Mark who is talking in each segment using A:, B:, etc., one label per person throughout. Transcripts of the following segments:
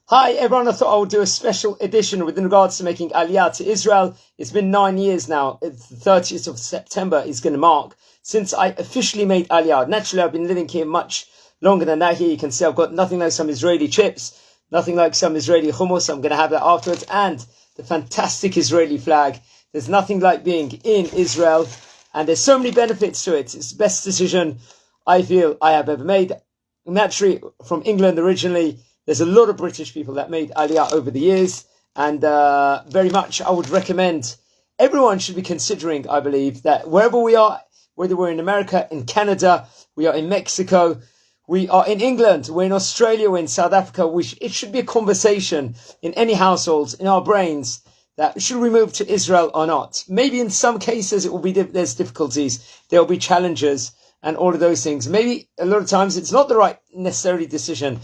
A: Hi everyone, I thought I would do a special edition with regards to making Aliyah to Israel. It's been 9 years now. It's the 30th of September is going to mark since I officially made Aliyah. Naturally, I've been living here much longer than that. Here you can see I've got nothing like some Israeli chips, nothing like some Israeli hummus. I'm going to have that afterwards. And the fantastic Israeli flag. There's nothing like being in Israel. And there's so many benefits to it. It's the best decision I feel I have ever made. Naturally, from England originally. There's a lot of British people that made Aliyah over the years, and very much I would recommend everyone should be considering, I believe, that wherever we are, whether we're in America, in Canada, we are in Mexico, we are in England, we're in Australia, we're in South Africa, it should be a conversation in any households, in our brains, that should we move to Israel or not? Maybe in some cases it will be there's difficulties, there will be challenges, and all of those things. Maybe a lot of times it's not the right necessarily decision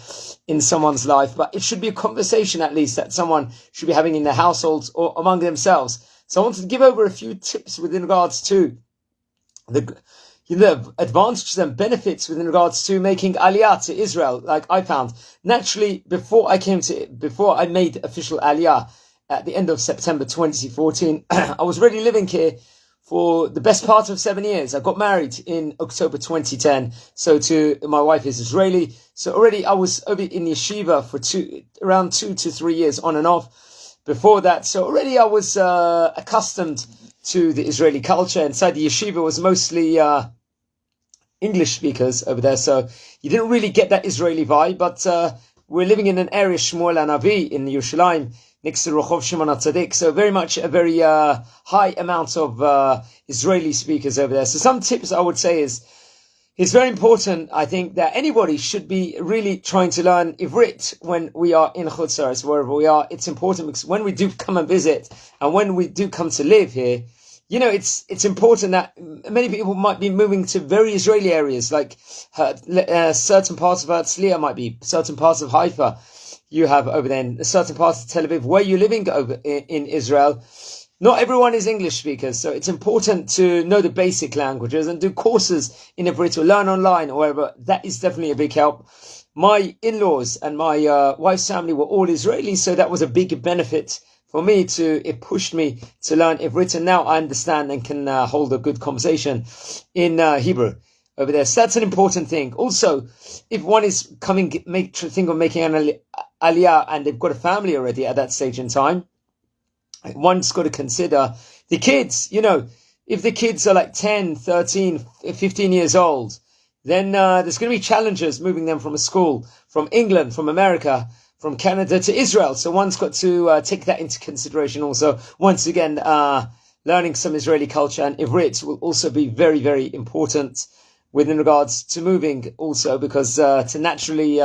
A: in someone's life, but it should be a conversation at least that someone should be having in their households or among themselves. So I wanted to give over a few tips with regards to the advantages and benefits with regards to making Aliyah to Israel, like I found. Naturally, before I made official Aliyah at the end of September 2014, I was already living here for the best part of 7 years. I got married in October 2010. So my wife is Israeli. So already I was over in yeshiva for around 2 to 3 years on and off before that. So already I was accustomed to the Israeli culture. Inside the yeshiva was mostly English speakers over there. So you didn't really get that Israeli vibe. But we're living in an area, Shmuel Anavi in Yerushalayim, next to Rehov Shimon HaTzadik, so very much a very high amount of Israeli speakers over there. So some tips I would say is, it's very important, I think, that anybody should be really trying to learn Ivrit when we are in Chutz La'aretz, wherever we are. It's important because when we do come and visit, and when we do come to live here, you know, it's important that many people might be moving to very Israeli areas, like certain parts of Herzliya might be, certain parts of Haifa, you have over there in certain parts of Tel Aviv, where you're living over in Israel. Not everyone is English speakers, so it's important to know the basic languages and do courses in Ivrit or learn online or wherever. That is definitely a big help. My in-laws and my wife's family were all Israeli, so that was a big benefit for me. It pushed me to learn Ivrit, and now I understand and can hold a good conversation in Hebrew over there. So that's an important thing. Also, if one is think of making an Aliyah and they've got a family already at that stage in time, one's got to consider the kids. You know, if the kids are like 10, 13, 15 years old, then there's going to be challenges moving them from a school, from England, from America, from Canada to Israel. So one's got to take that into consideration also. Once again, learning some Israeli culture and Ivrit will also be very, very important within regards to moving also, because to naturally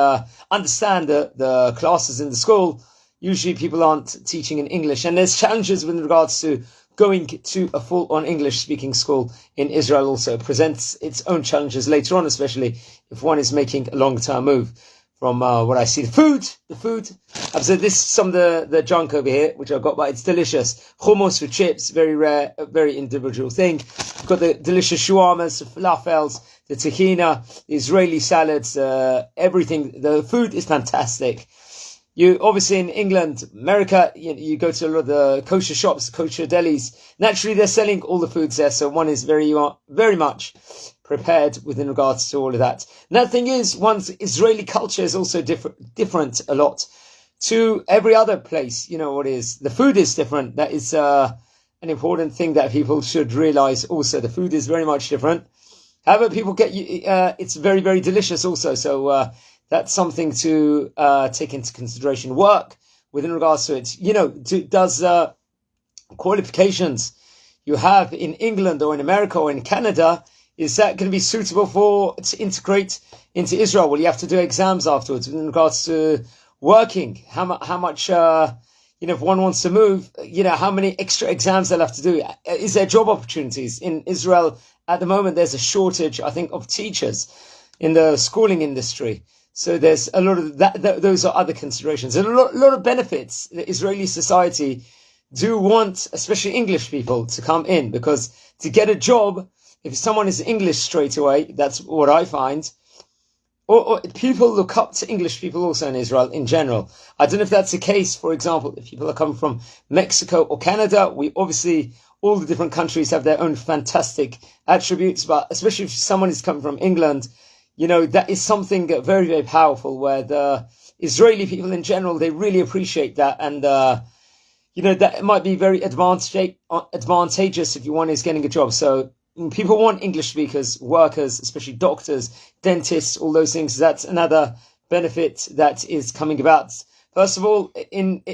A: understand the classes in the school, usually people aren't teaching in English. And there's challenges with regards to going to a full-on English-speaking school in Israel also. It presents its own challenges later on, especially if one is making a long-term move. From what I see, the food. I've said this is some of the junk over here, which I've got, but it's delicious. Hummus with chips, very rare, a very individual thing. I've got the delicious shawarmas, the falafels, the tahina, the Israeli salads, everything. The food is fantastic. You obviously in England, America, you go to a lot of the kosher shops, kosher delis. Naturally, they're selling all the foods there, so one is very much prepared within regards to all of that. Another thing is, one's Israeli culture is also different a lot to every other place. You know what is? The food is different. That is an important thing that people should realize also. The food is very much different. However, people it's very, very delicious also. So that's something to take into consideration. Work within regards to it. You know, does qualifications you have in England or in America or in Canada, is that going to be suitable to integrate into Israel? Well, you have to do exams afterwards in regards to working. How much, if one wants to move, how many extra exams they'll have to do. Is there job opportunities in Israel? At the moment, there's a shortage, I think, of teachers in the schooling industry. So there's a lot of that. Those are other considerations. And a lot of benefits. The Israeli society do want, especially English people, to come in, because to get a job, if someone is English straight away, that's what I find, or people look up to English people also in Israel in general. I don't know if that's the case, for example, if people are coming from Mexico or Canada. We obviously, all the different countries have their own fantastic attributes, but especially if someone is coming from England, that is something very, very powerful, where the Israeli people in general, they really appreciate that. And, that might be very advantageous if one is getting a job. So people want English speakers, workers, especially doctors, dentists, all those things. That's another benefit that is coming about. First of all,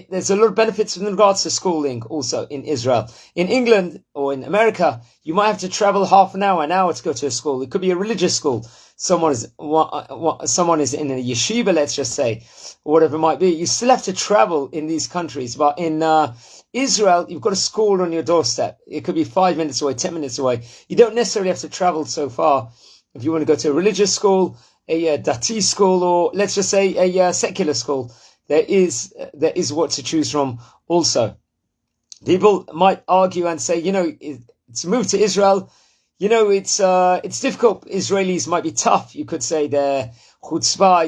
A: there's a lot of benefits in regards to schooling also in Israel. In England or in America, you might have to travel half an hour to go to a school. It could be a religious school. Someone is in a yeshiva, let's just say, or whatever it might be. You still have to travel in these countries. But in Israel, you've got a school on your doorstep. It could be 5 minutes away, 10 minutes away. You don't necessarily have to travel so far if you want to go to a religious school, a dati school, or let's just say a secular school. There is what to choose from also. People might argue and say, to move to Israel, it's difficult. Israelis might be tough. You could say they're chutzpah,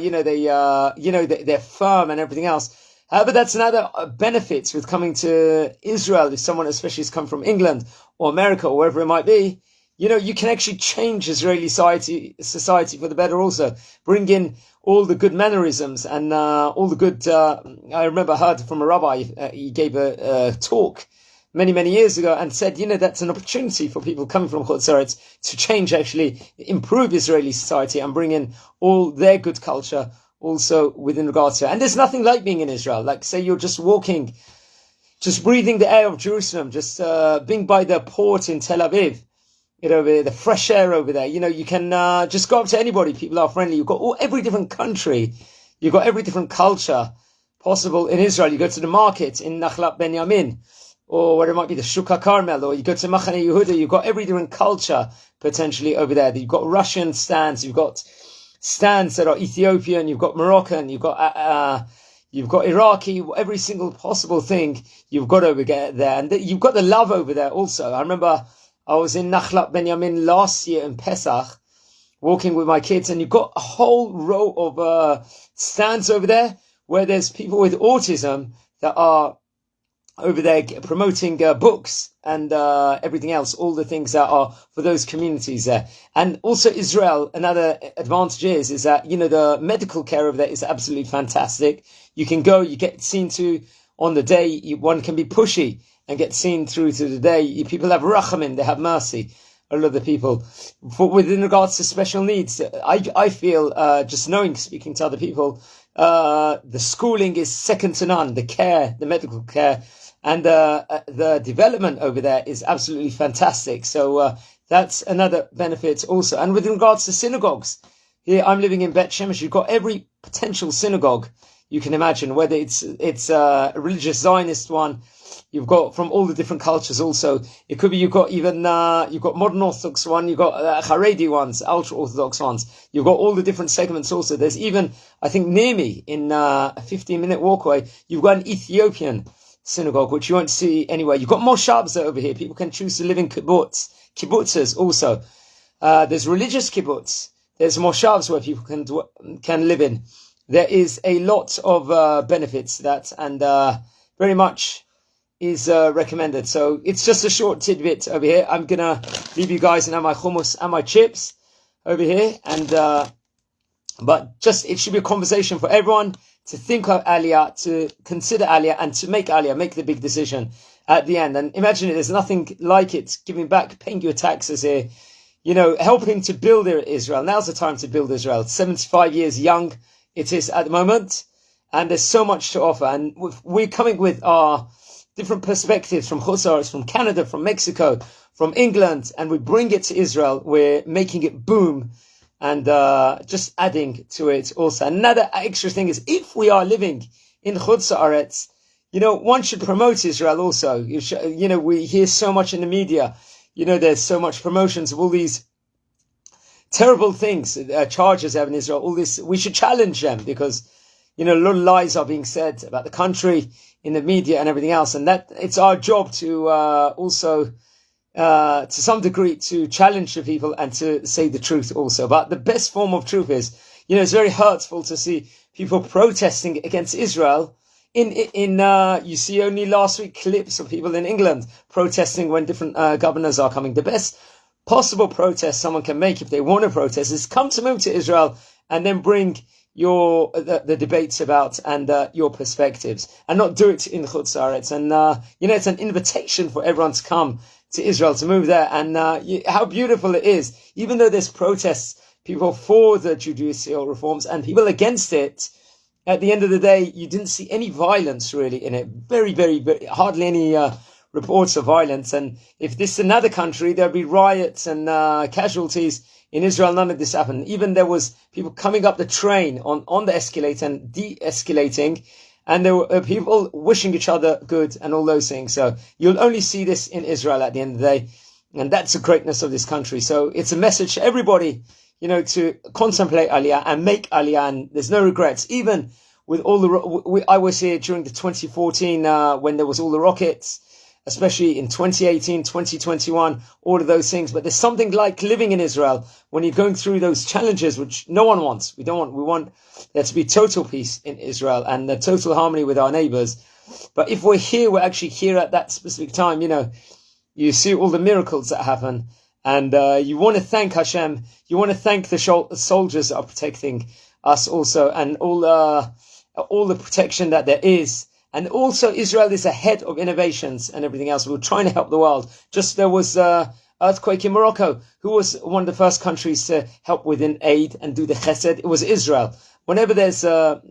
A: they're firm and everything else. But that's another benefit with coming to Israel. If someone especially has come from England or America or wherever it might be, you can actually change Israeli society for the better also. Bring in all the good mannerisms and all the good... I remember I heard from a rabbi, he gave a talk many, many years ago and said, that's an opportunity for people coming from Chutz La'aretz to change, actually improve Israeli society and bring in all their good culture also within regards to it. And there's nothing like being in Israel. Like, say you're just walking, just breathing the air of Jerusalem, just being by the port in Tel Aviv, the fresh air over there. You can just go up to anybody. People are friendly. You've got every different country. You've got every different culture possible in Israel. You go to the market in Nachlat Benyamin, or where it might be the Shuk HaKarmel, or you go to Machane Yehuda. You've got every different culture potentially over there. You've got Russian stands. You've got stands that are Ethiopian. You've got Moroccan. You've got Iraqi. Every single possible thing you've got over there. And you've got the love over there also. I remember I was in Nachlat Benyamin last year in Pesach, walking with my kids, and you've got a whole row of stands over there where there's people with autism that are over there promoting books and everything else, all the things that are for those communities there. And also Israel, another advantage is that, the medical care over there is absolutely fantastic. You can go, you get seen to on the day, one can be pushy and get seen through to the day. People have rachamim, they have mercy, a lot of the people. Within regards to special needs, I feel, just speaking to other people, the schooling is second to none. The care, the medical care, and the development over there is absolutely fantastic. So that's another benefit also. And with regards to synagogues, here I'm living in Bet Shemesh. You've got every potential synagogue you can imagine, whether it's a religious Zionist one. You've got from all the different cultures also. It could be you've got modern Orthodox one, you've got Haredi ones, ultra Orthodox ones. You've got all the different segments also. There's even, I think near me, in a 15-minute walk away, you've got an Ethiopian synagogue, which you won't see anywhere. You've got moshavs over here. People can choose to live in kibbutzes also. There's religious kibbutz. There's moshavs where people can live in. There is a lot of benefits to that, and very much is recommended. So it's just a short tidbit over here. I'm gonna leave you guys and have my hummus and my chips over here, and but just it should be a conversation for everyone to think of Aliyah, to consider Aliyah, and to make Aliyah, make the big decision at the end. And imagine it, there's nothing like it, giving back, paying your taxes here, helping to build Israel. Now's the time to build Israel. 75 years young it is at the moment, and there's so much to offer. And we're coming with our different perspectives from Chutz La'aretz, from Canada, from Mexico, from England, and we bring it to Israel. We're making it boom, and just adding to it also. Another extra thing is, if we are living in Chutz La'aretz, one should promote Israel also. We hear so much in the media. There's so much promotions of all these terrible things, charges they have in Israel. All this, we should challenge them, because a lot of lies are being said about the country in the media and everything else, and that it's our job to also, to some degree, to challenge the people and to say the truth also. But the best form of truth is, it's very hurtful to see people protesting against Israel. You see only last week clips of people in England protesting when different governors are coming. The best possible protest someone can make if they want to protest is come to move to Israel and then bring the debates about and your perspectives, and not do it in Chutz Haaretz. And it's an invitation for everyone to come to Israel, to move there. And how beautiful it is, even though there's protests, people for the judicial reforms and people against it. At the end of the day, you didn't see any violence really in it. Very, very, very hardly any reports of violence. And if this is another country, there'll be riots and casualties. In Israel, none of this happened. Even there was people coming up the train on the escalator and de-escalating, and there were people wishing each other good and all those things. So you'll only see this in Israel at the end of the day, and that's the greatness of this country. So it's a message to everybody, to contemplate Aliyah and make Aliyah, and there's no regrets. Even with all I was here during the 2014 when there was all the rockets, especially in 2018, 2021, all of those things. But there's something like living in Israel when you're going through those challenges, which no one wants. We want there to be total peace in Israel and the total harmony with our neighbors. But if we're here, we're actually here at that specific time. You see all the miracles that happen. And you want to thank Hashem. You want to thank the soldiers that are protecting us also, and all the protection that there is. And also Israel is ahead of innovations and everything else. We're trying to help the world. Just there was earthquake in Morocco. Who was one of the first countries to help with an aid and do the chesed? It was Israel. Whenever there's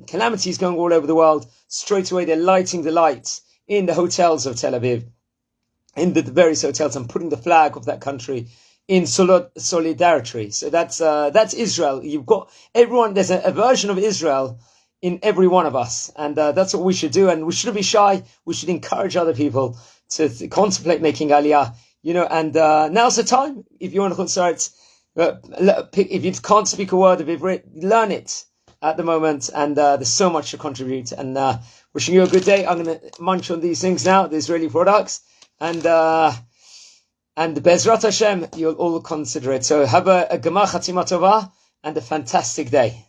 A: calamities going all over the world, straight away they're lighting the lights in the hotels of Tel Aviv, in the various hotels, and putting the flag of that country in solidarity. So that's Israel. You've got everyone. There's a version of Israel in every one of us, and that's what we should do. And we shouldn't be shy. We should encourage other people to contemplate making Aliyah. And now's the time. If you want to Chutz Haaretz, if you can't speak a word of Ivrit, learn it at the moment. And there's so much to contribute. And wishing you a good day. I'm going to munch on these things now, the Israeli products, and Bezrat Hashem, you'll all consider it. So have a Gemar Chatzima Tova and a fantastic day.